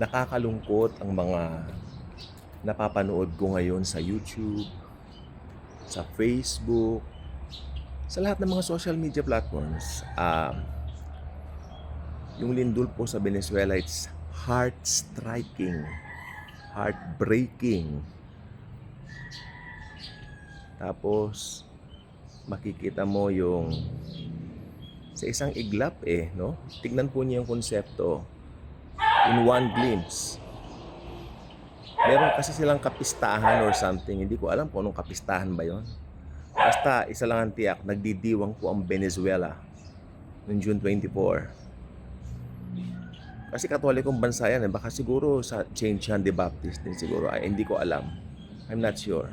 Nakakalungkot ang mga napapanood ko ngayon sa YouTube, sa Facebook, sa lahat ng mga social media platforms. Yung lindol po sa Venezuela, it's heart-striking, heartbreaking. Tapos, makikita mo yung sa isang iglap no? Tignan po niyo yung konsepto in one glimpse. Meron kasi silang kapistahan or something. Hindi ko alam kung anong kapistahan ba yon. Basta, isa lang ang tiyak, nagdidiwang po ang Venezuela noong June 24. Kasi katolikong bansa yan. Baka siguro sa Saint John the Baptist din siguro. Ay, hindi ko alam. I'm not sure.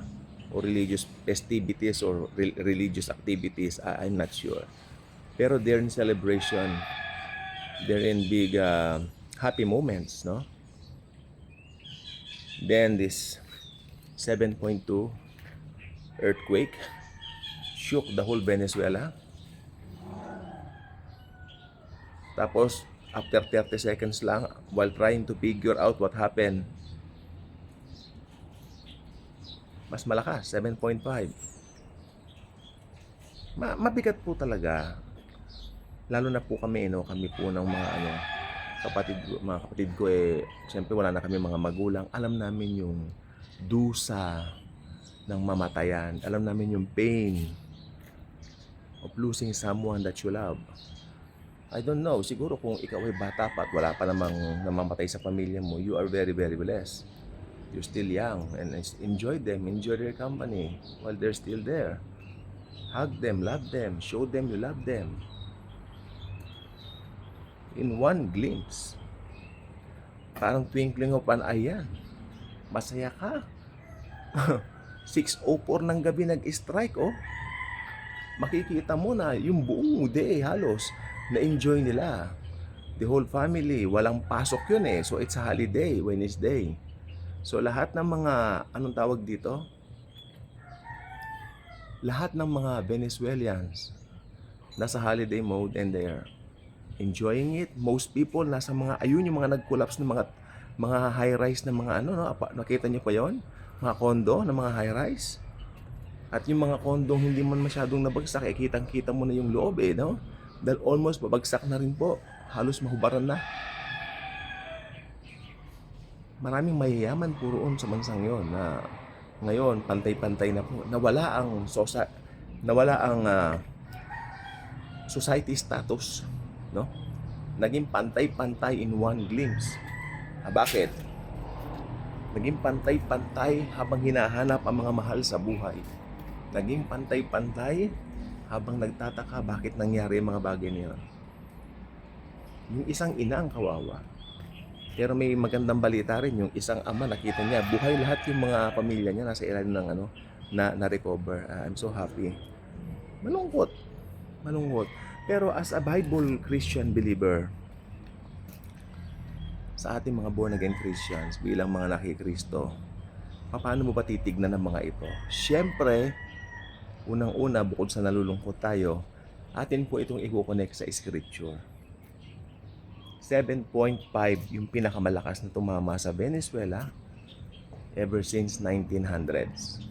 Or religious festivities or religious activities, I'm not sure. Pero they're in celebration. They're in big happy moments, no? Then this 7.2 earthquake shook the whole Venezuela. Tapos, after 30 seconds lang, while trying to figure out what happened, mas malakas, 7.5. Mabigat po talaga. Lalo na po kami, no? Kami po ng mga mga kapatid ko siyempre wala na kami mga magulang. Alam namin yung dusa ng mamatayan. Alam namin yung pain of losing someone that you love. I don't know, siguro kung ikaw ay bata pa at wala pa namang namamatay sa pamilya mo, you are very, very blessed. You're still young and enjoy them, enjoy their company while they're still there. Hug them, love them, show them you love them. In one glimpse, parang twinkling of an eye yan. Masaya ka. 6:04 ng gabi nag-strike, oh. Makikita mo na yung buong day halos na-enjoy nila. The whole family, walang pasok yun So it's a holiday, Wednesday. So lahat ng mga, anong tawag dito? Lahat ng mga Venezuelans nasa holiday mode and they're enjoying it. Most people nasa mga, ayun yung mga nag-collapse ng mga high-rise na mga nakita niyo pa yon? Mga kondo na mga high-rise. At yung mga kondong hindi man masyadong nabagsak, kitang-kita mo na yung loob no? Dahil almost babagsak na rin po. Halos mahubaran na. Maraming mayayaman po roon sa bansang yon na ngayon pantay-pantay na po. Nawala ang society status, no? Naging pantay-pantay in one glimpse. Bakit? Naging pantay-pantay habang hinahanap ang mga mahal sa buhay. Naging pantay-pantay habang nagtataka bakit nangyari ang mga bagay niya. Yung isang ina ang kawawa. Pero may magandang balita rin, yung isang ama, nakita niya, buhay lahat yung mga pamilya niya, nasa ilalim ng na-recover. I'm so happy. Malungkot. Pero as a Bible Christian believer, sa ating mga born-again Christians, bilang mga nakikristo, paano mo ba titignan ang mga ito? Siyempre, unang-una, bukod sa nalulungkot tayo, atin po itong i-connect sa Scripture. 7.5 yung pinakamalakas na tumama sa Venezuela ever since 1900s.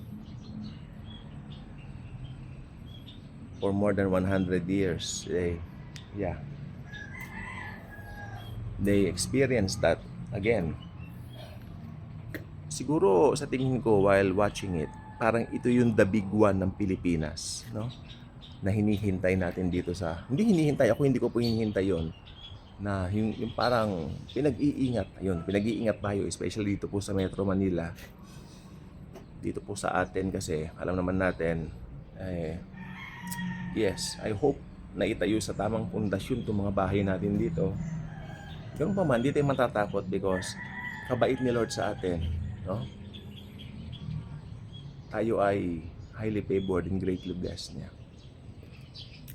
For more than 100 years, they experienced that again. Siguro sa tingin ko while watching it, parang ito yung the big one ng Pilipinas, no? Na hinihintay natin dito hindi hinihintay, hindi ko po hinihintay yon. Na yung parang pinag-iingat tayo, especially dito po sa Metro Manila. Dito po sa atin kasi alam naman natin, yes, I hope na itayo sa tamang pundasyon itong mga bahay natin dito. Ganun pa man, di tayo matatakot because kabait ni Lord sa atin, no? Tayo ay highly favored and greatly blessed niya.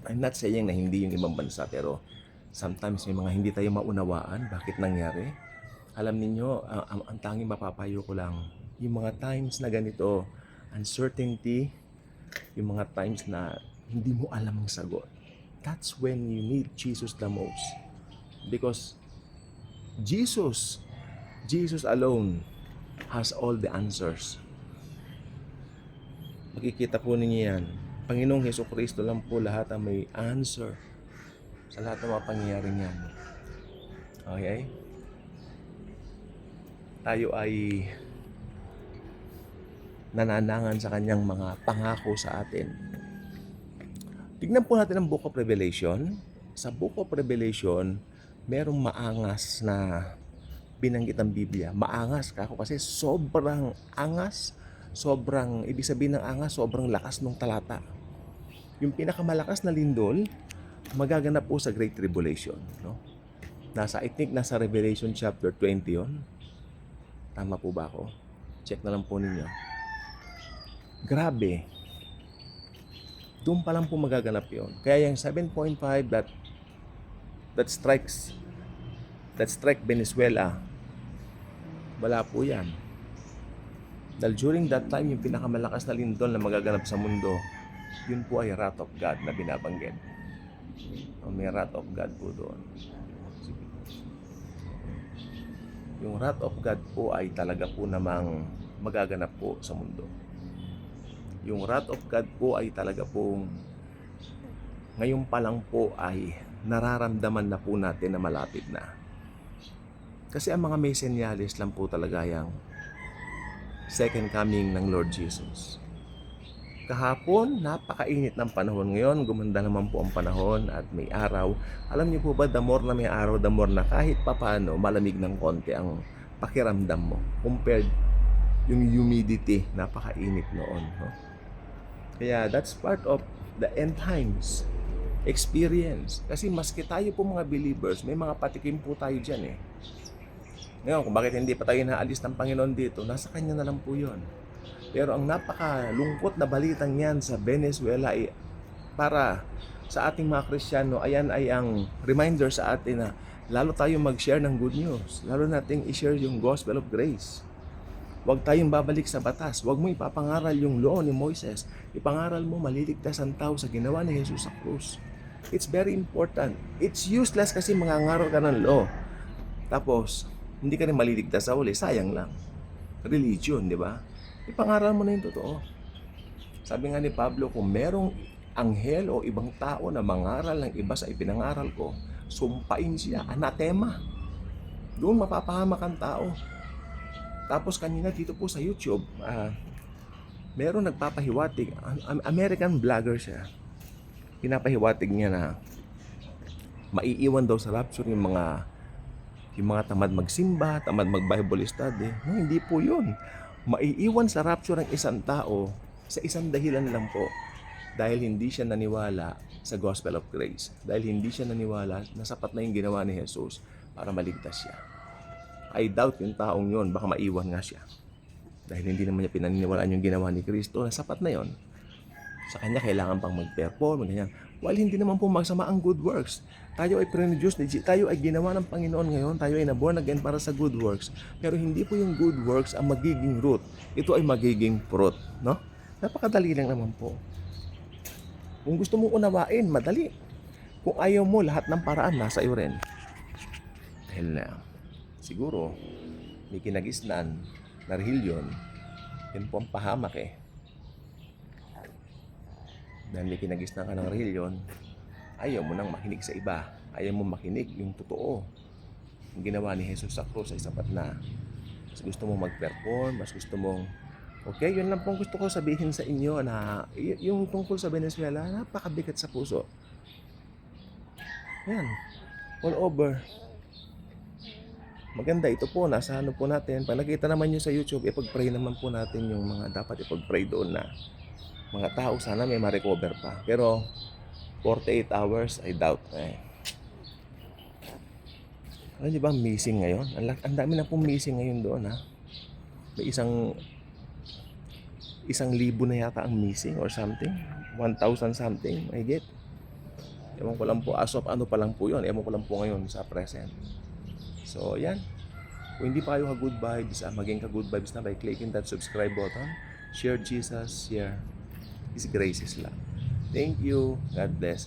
I'm not saying na hindi yung ibang bansa, pero sometimes may mga hindi tayo maunawaan bakit nangyari. Alam niyo, ang tanging mapapayo ko lang, yung mga times na ganito, uncertainty, yung mga times na hindi mo alam ang sagot, that's when you need Jesus the most. Because Jesus Jesus alone has all the answers. Makikita po ninyo yan. Panginoong Hesukristo lang po lahat ang may answer sa lahat ng mga pangyayaring yan. Okay? Tayo ay nananangan sa kanyang mga pangako sa atin. Tignan po natin ang Book of Revelation. Sa Book of Revelation, merong maangas na binanggit ang Biblia. Maangas kako kasi sobrang angas, sobrang, ibig sabihin ng angas, sobrang lakas ng talata. Yung pinakamalakas na lindol, magaganap po sa Great Tribulation. No? I think nasa Revelation chapter 20 yon. Tama po ba ako? Check na lang po ninyo. Grabe. Doon pa lang po magaganap yon. Kaya yung 7.5 that strike Venezuela, wala po yan. Dahil during that time, yung pinakamalakas na lindol na magaganap sa mundo, yun po ay wrath of God na binabanggit. May wrath of God po doon. Yung wrath of God po ay talaga po namang magaganap po sa mundo. Yung wrath of God po ay talaga pong ngayon pa lang po ay nararamdaman na po natin na malapit na. Kasi ang mga may senyales lang po talaga yung second coming ng Lord Jesus. Kahapon, napakainit ng panahon. Ngayon, gumanda naman po ang panahon at may araw. Alam niyo po ba, the more na may araw, the more na kahit papano malamig ng konti ang pakiramdam mo. Compared yung humidity, napakainit noon. No? Kaya that's part of the end times experience. Kasi maski tayo po mga believers, may mga patikim po tayo dyan eh. Ngayon, kung bakit hindi pa tayo naalis ng Panginoon dito, nasa Kanya na lang po yun. Pero ang napakalungkot na balitang yan sa Venezuela ay para sa ating mga Kristiyano, ayan ay ang reminder sa atin na lalo tayong mag-share ng good news. Lalo nating i-share yung gospel of grace. Huwag tayong babalik sa batas. Huwag mo ipapangaral yung law ni Moises. Ipangaral mo maliligtas ang tao sa ginawa ni Jesus sa krus. It's very important. It's useless kasi mangangaral ka ng law. Tapos, hindi ka rin maliligtas sa uli. Sayang lang. Religion, di ba? Ipangaral mo na yung totoo. Sabi nga ni Pablo, kung merong anghel o ibang tao na mangaral ng iba sa ipinangaral ko, sumpain siya. Anatema. Doon mapapahamak ang tao. Tapos kanina dito po sa YouTube, meron nagpapahiwatig, American vlogger siya. Pinapahiwatig niya na maiiwan daw sa rapture yung mga tamad magsimba, tamad mag-Bible study. No, hindi po yun. Maiiwan sa rapture ang isang tao sa isang dahilan lang po. Dahil hindi siya naniwala sa gospel of grace. Dahil hindi siya naniwala na sapat na yung ginawa ni Jesus para maligtas siya. I doubt yung taong yun, baka maiwan nga siya. Dahil hindi naman niya pinaniniwalaan yung ginawa ni Kristo na sapat na yon. Sa kanya kailangan pang mag-perform, ganyan. While hindi naman po magsama ang good works. Tayo ay pre-Diyos, tayo ay ginawa ng Panginoon ngayon, tayo ay na-born again para sa good works. Pero hindi po yung good works ang magiging root. Ito ay magiging fruit, no? Napakadali lang naman po. Kung gusto mong unawain, madali. Kung ayaw mo, lahat ng paraan nasa iyo rin. Dahil siguro, may kinagisnan na religion, yun po ang pahamak eh. Dahil may kinagisnan ka ng religion, ayaw mo nang makinig sa iba. Ayaw mo makinig yung totoo. Yung ginawa ni Jesus sa krus ay sapat na. Mas gusto mong mag-perform, mas gusto mong, okay, yun lang pong gusto ko sabihin sa inyo na yung tungkol sa Venezuela, napakabigat sa puso. Yan, all over. Maganda ito po, nasa ano po natin. Pag nakita naman nyo sa YouTube, ipag-pray naman po natin yung mga dapat ipag-pray doon na mga tao, sana may ma-recover pa. Pero 48 hours, I doubt. Alam niyo ba missing ngayon? Ang dami na pong missing ngayon doon ha. May isang libo na yata ang missing or something. 1,000 something, I get. Ewan ko lang po, as of ano pa lang po yun. Ewan ko lang po ngayon sa present. So, yan. Kung hindi pa kayo ka-good vibes, maging ka-good vibes na by clicking that subscribe button. Share Jesus, share His graces lang. Thank you. God bless.